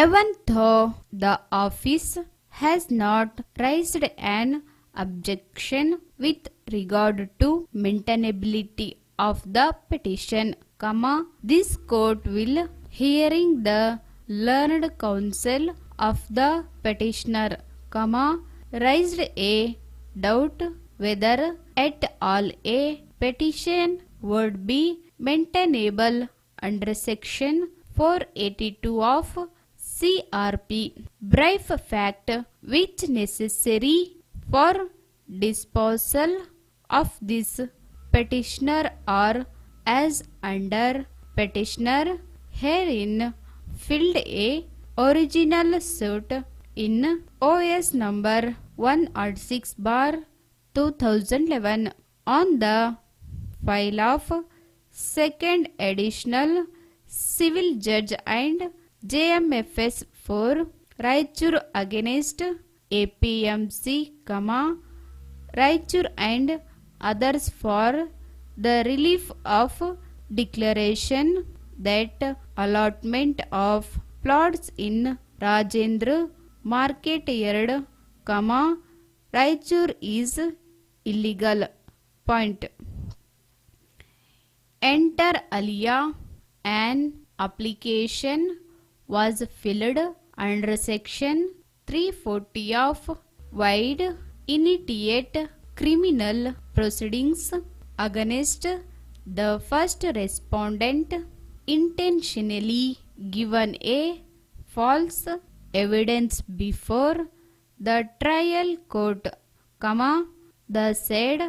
even though the office has not raised an objection with regard to maintainability of the petition, this court will, hearing the learned counsel of the petitioner, raised a doubt whether at all a petition would be maintainable under section 482 of CRP, brief fact which necessary for disposal of this petitioner or as under petitioner herein filed a original suit in OS number 106/2011 on the file of second additional civil judge and JMFS for Raichur against APMC, Raichur and others for the relief of declaration that allotment of plots in Rajendra Market Yard, Raichur is illegal. Point. Enter alia, an application was filled under section 340 of Wide Initiate Criminal Proceedings against the first respondent intentionally given a false evidence before the trial court, the said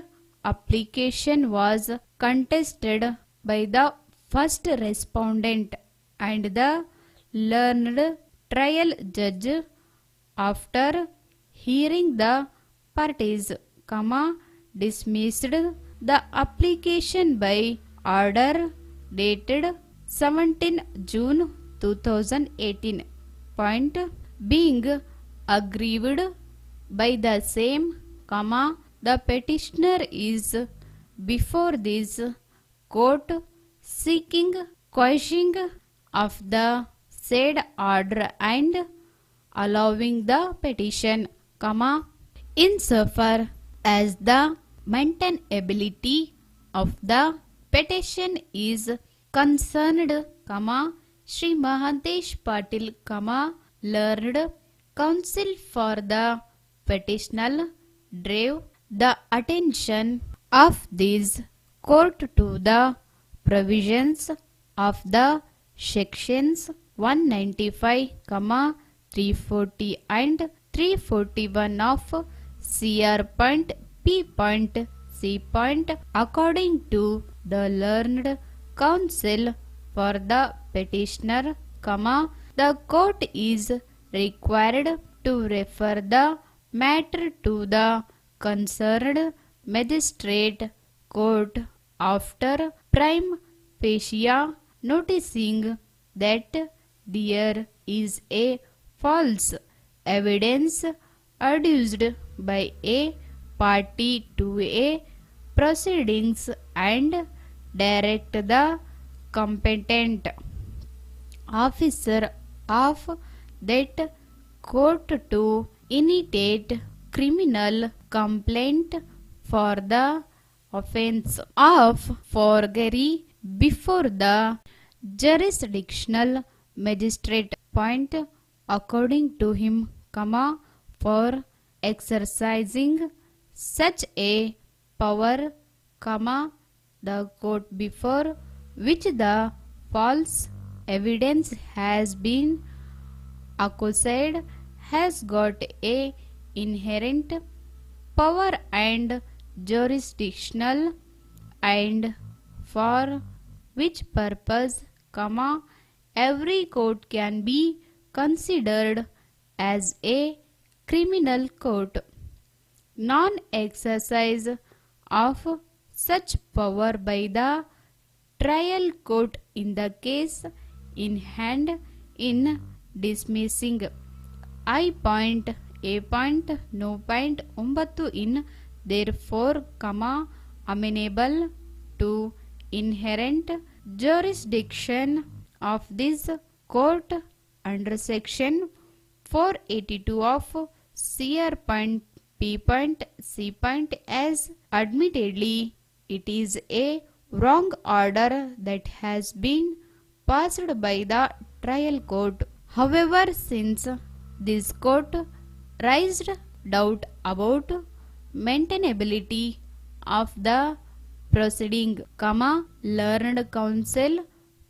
application was contested by the first respondent and the learned trial judge after hearing the parties, dismissed the application by order dated 17 June 2018. Point. Being aggrieved by the same, the petitioner is before this court seeking quashing of the said order and allowing the petition, insofar as the maintainability of the petition is concerned, Shri Mahantesh Patil, learned counsel for the petitioner, drave the attention of this court to the provisions of the sections 195, 340 and 341 of CR. P. C. According to the learned counsel for the petitioner, the court is required to refer the matter to the concerned magistrate court after prima facie noticing that there is a false evidence adduced by a party to a proceedings and direct the competent officer of that court to initiate criminal complaint for the offense of forgery before the jurisdictional magistrate. Point. According to him, for exercising such a power, the court before which the false evidence has been accused has got a inherent power and jurisdictional, and for which purpose, every court can be considered as a criminal court. Non-exercise of such power by the trial court in the case in hand in dismissing I. A. No. 9 in therefore, amenable to inherent jurisdiction of this court under section 482 of CR.P.C. as admittedly it is a wrong order that has been passed by the trial court. However, since this court raised doubt about maintainability of the proceeding, learned counsel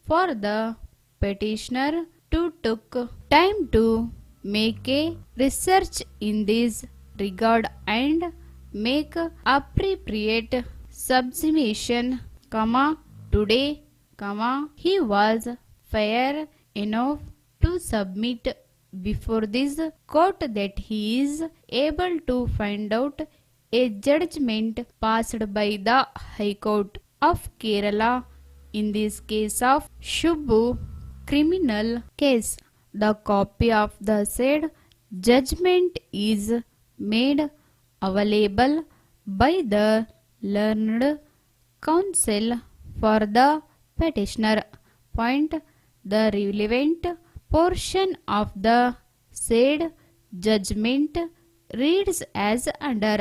for the petitioner took time to make a research in this regard and make appropriate subsummation, today, he was fair enough to submit before this court that he is able to find out a judgment passed by the High Court of Kerala in this case of Shubbu criminal case. The copy of the said judgment is made available by the learned counsel for the petitioner. Point: the relevant portion of the said judgment reads as under.